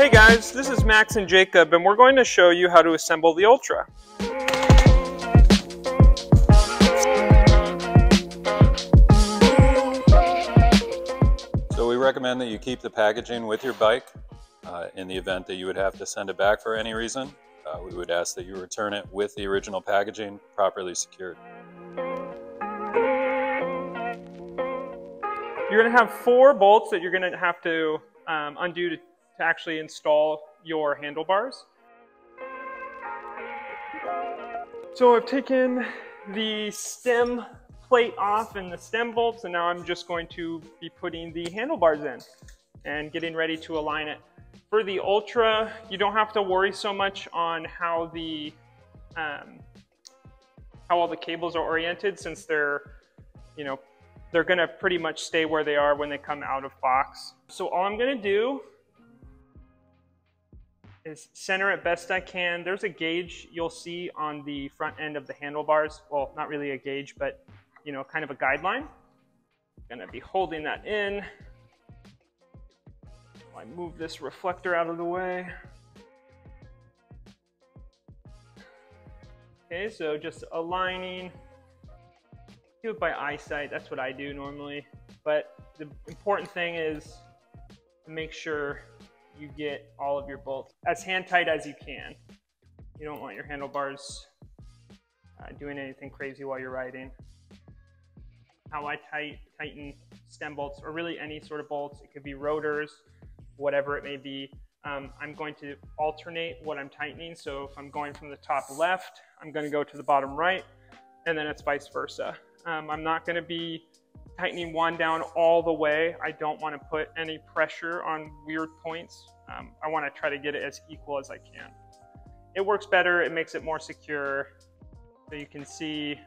Hey guys, this is Max and Jacob, and we're going to show you how to assemble the Ultra. So we recommend that you keep the packaging with your bike. In the event that you would have to send it back for any reason, we would ask that you return it with the original packaging properly secured. You're going to have 4 bolts that you're going to have to undo to actually install your handlebars. So I've taken the stem plate off and the stem bolts, and now I'm just going to be putting the handlebars in and getting ready to align it. For the Ultra, you don't have to worry so much on how all the cables are oriented, since they're going to pretty much stay where they are when they come out of box. So all I'm going to do is center it best I can. There's a gauge you'll see on the front end of the handlebars. Well, not really a gauge, but kind of a guideline. I'm gonna be holding that in. I move this reflector out of the way. Okay, so just aligning. Do it by eyesight, that's what I do normally. But the important thing is to make sure you get all of your bolts as hand tight as you can. You don't want your handlebars doing anything crazy while you're riding. How I tighten stem bolts, or really any sort of bolts, it could be rotors, whatever it may be. I'm going to alternate what I'm tightening. So if I'm going from the top left, I'm going to go to the bottom right, and then it's vice versa. I'm not going to be tightening one down all the way. I don't want to put any pressure on weird points. I want to try to get it as equal as I can. It works better, it makes it more secure. So you can see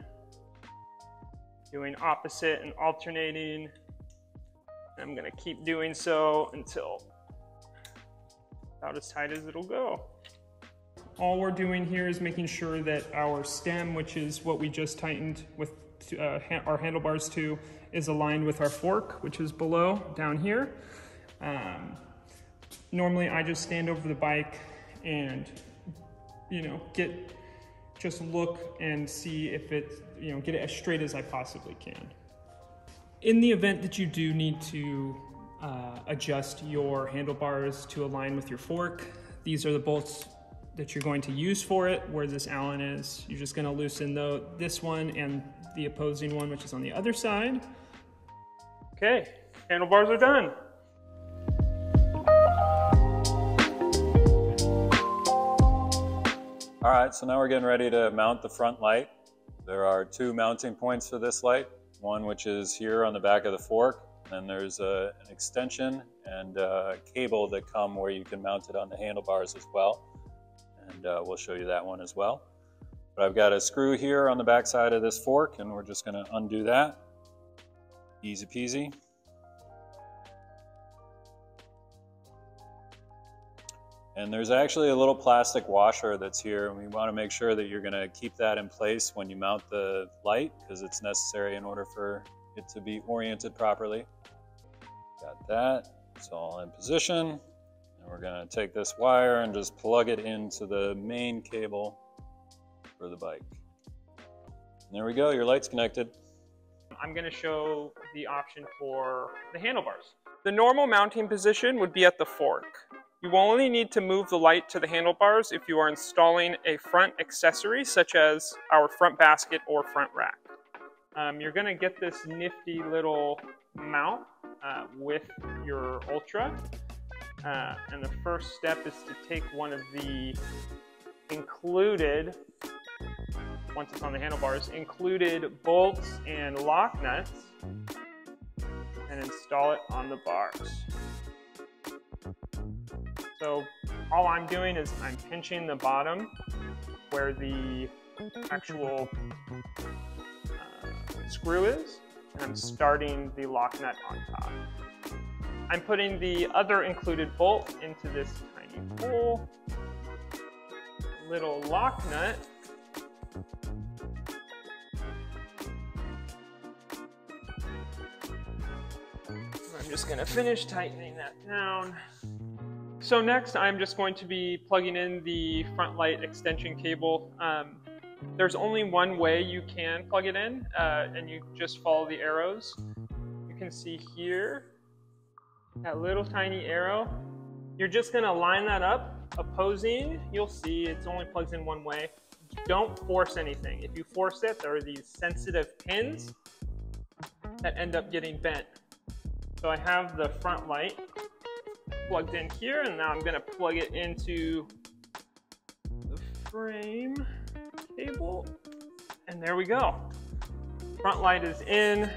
doing opposite and alternating. I'm going to keep doing so until about as tight as it'll go. All we're doing here is making sure that our stem, which is what we just tightened with our handlebars to, is aligned with our fork, which is below, down here. Normally I just stand over the bike and, just look and see if it's, get it as straight as I possibly can. In the event that you do need to adjust your handlebars to align with your fork, these are the bolts that you're going to use for it. Where this Allen is, you're just going to loosen this one and the opposing one, which is on the other side. Okay, handlebars are done. All right, so now we're getting ready to mount the front light. There are 2 mounting points for this light. One which is here on the back of the fork, and there's an extension and a cable that come where you can mount it on the handlebars as well. And we'll show you that one as well. But I've got a screw here on the back side of this fork, and we're just going to undo that. Easy peasy. And there's actually a little plastic washer that's here, and we want to make sure that you're going to keep that in place when you mount the light, because it's necessary in order for it to be oriented properly. Got that. It's all in position. And we're going to take this wire and just plug it into the main cable for the bike. And there we go, your light's connected. I'm going to show the option for the handlebars. The normal mounting position would be at the fork. You will only need to move the light to the handlebars if you are installing a front accessory, such as our front basket or front rack. You're going to get this nifty little mount with your Ultra. And the first step is to take one of the included, once it's on the handlebars, included bolts and lock nuts, and install it on the bars. So all I'm doing is I'm pinching the bottom where the actual screw is, and I'm starting the lock nut on top. I'm putting the other included bolt into this tiny hole, little lock nut, I'm just going to finish tightening that down. So next I'm just going to be plugging in the front light extension cable. There's only one way you can plug it in, and you just follow the arrows. You can see here, that little tiny arrow. You're just gonna line that up, opposing. You'll see it's only plugs in one way. Don't force anything. If you force it, there are these sensitive pins that end up getting bent. So I have the front light plugged in here, and now I'm gonna plug it into the frame cable, and there we go. Front light is in.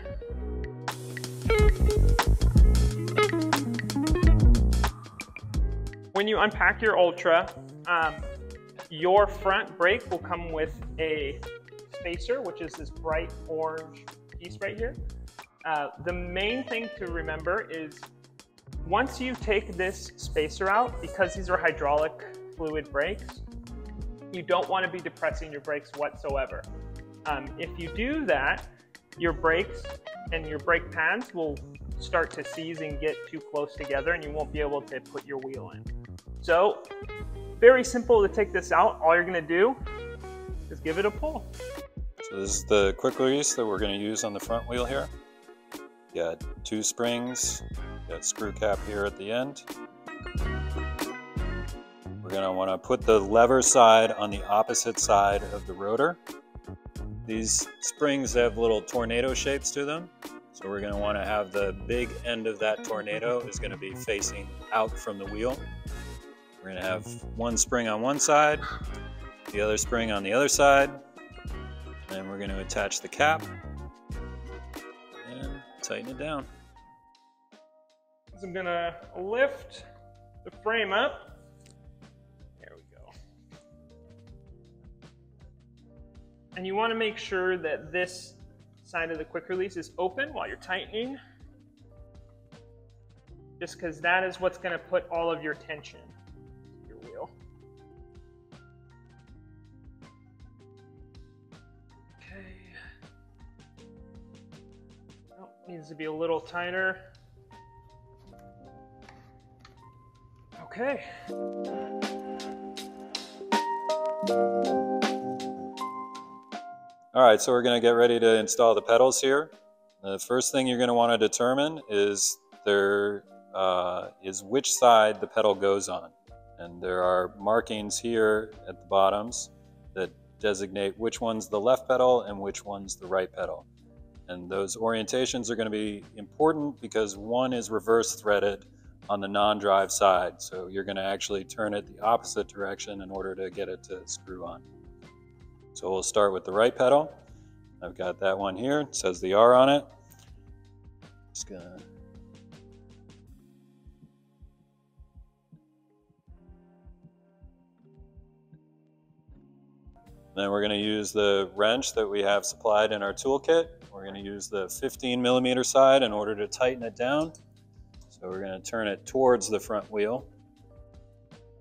When you unpack your Ultra, your front brake will come with a spacer, which is this bright orange piece right here. The main thing to remember is once you take this spacer out, because these are hydraulic fluid brakes, you don't want to be depressing your brakes whatsoever. If you do that, your brakes and your brake pads will start to seize and get too close together, and you won't be able to put your wheel in. So, very simple to take this out. All you're going to do is give it a pull. So this is the quick release that we're going to use on the front wheel here. You got 2 springs, you got a screw cap here at the end. We're going to want to put the lever side on the opposite side of the rotor. These springs have little tornado shapes to them, so we're going to want to have the big end of that tornado is going to be facing out from the wheel. We're going to have one spring on one side, the other spring on the other side, and we're going to attach the cap and tighten it down. So I'm going to lift the frame up. There we go. And you want to make sure that this side of the quick release is open while you're tightening, just because that is what's going to put all of your tension in your wheel. Okay. Oh, needs to be a little tighter. Okay. All right, so we're going to get ready to install the pedals here. The first thing you're going to want to determine is which side the pedal goes on. And there are markings here at the bottoms that designate which one's the left pedal and which one's the right pedal. And those orientations are going to be important because one is reverse threaded on the non-drive side. So you're going to actually turn it the opposite direction in order to get it to screw on. So we'll start with the right pedal. I've got that one here. It says the R on it. Just gonna... Then we're going to use the wrench that we have supplied in our toolkit. We're going to use the 15mm side in order to tighten it down. So we're going to turn it towards the front wheel.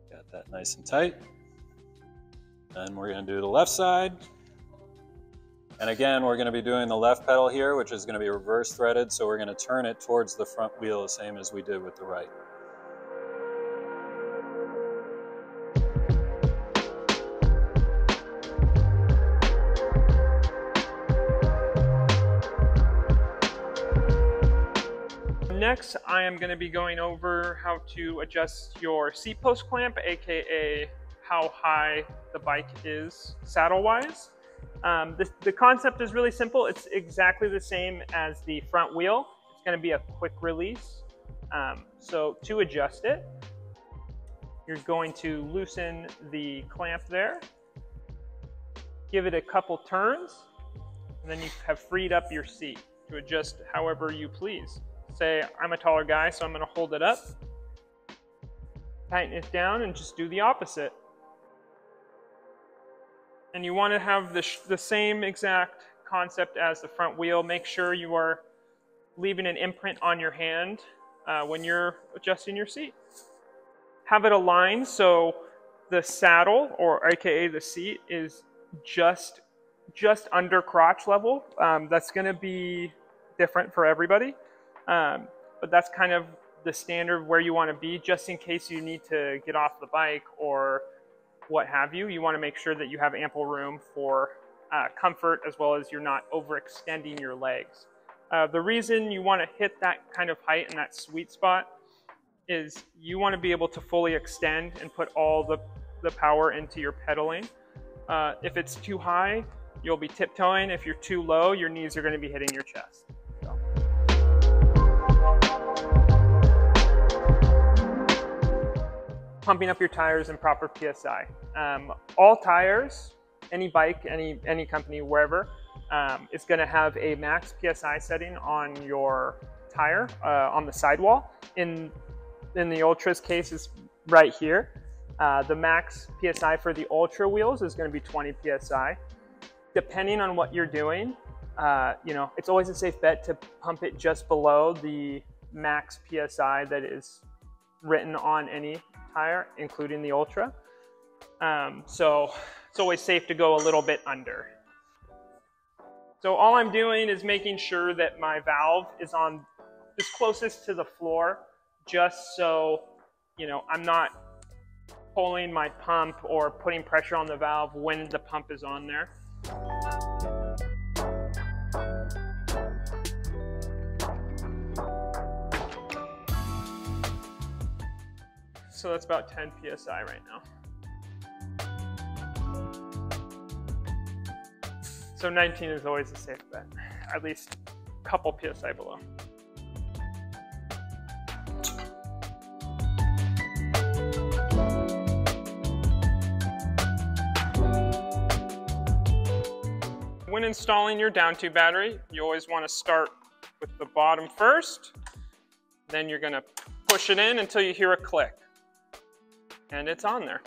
Got that nice and tight. And we're going to do the left side. And again, we're going to be doing the left pedal here, which is going to be reverse threaded. So we're going to turn it towards the front wheel, the same as we did with the right. Next, I am going to be going over how to adjust your seat post clamp, aka how high the bike is saddle-wise. The concept is really simple. It's exactly the same as the front wheel. It's going to be a quick release. So to adjust it, you're going to loosen the clamp there, give it a couple turns, and then you have freed up your seat to adjust however you please. Say I'm a taller guy, so I'm going to hold it up, tighten it down, and just do the opposite. And you want to have the same exact concept as the front wheel. Make sure you are leaving an imprint on your hand when you're adjusting your seat. Have it aligned so the saddle, or aka the seat, is just under crotch level. That's going to be different for everybody. But that's kind of the standard where you want to be, just in case you need to get off the bike or what have you. You want to make sure that you have ample room for comfort, as well as you're not overextending your legs. The reason you want to hit that kind of height and that sweet spot is you want to be able to fully extend and put all the power into your pedaling. If it's too high, you'll be tiptoeing. If you're too low, your knees are going to be hitting your chest. So. Pumping up your tires in proper PSI. All tires, any bike, any company, wherever, is going to have a max PSI setting on your tire on the sidewall. In the Ultra's case, is right here. The max PSI for the Ultra wheels is going to be 20 PSI. Depending on what you're doing, you know, it's always a safe bet to pump it just below the max PSI that is written on any tire, including the Ultra. So it's always safe to go a little bit under. So all I'm doing is making sure that my valve is on as closest to the floor, just so, you know, I'm not pulling my pump or putting pressure on the valve when the pump is on there. So that's about 10 PSI right now. So 19 is always a safe bet, at least a couple PSI below. When installing your down tube battery, you always want to start with the bottom first. Then you're going to push it in until you hear a click. And it's on there.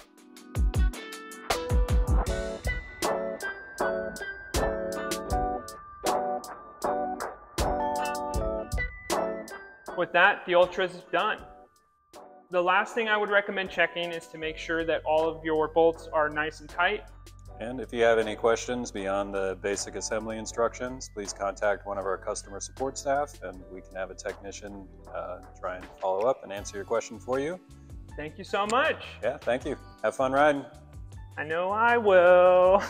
With that, the Ultra is done. The last thing I would recommend checking is to make sure that all of your bolts are nice and tight. And if you have any questions beyond the basic assembly instructions, please contact one of our customer support staff and we can have a technician try and follow up and answer your question for you. Thank you so much. Yeah, thank you. Have fun riding. I know I will.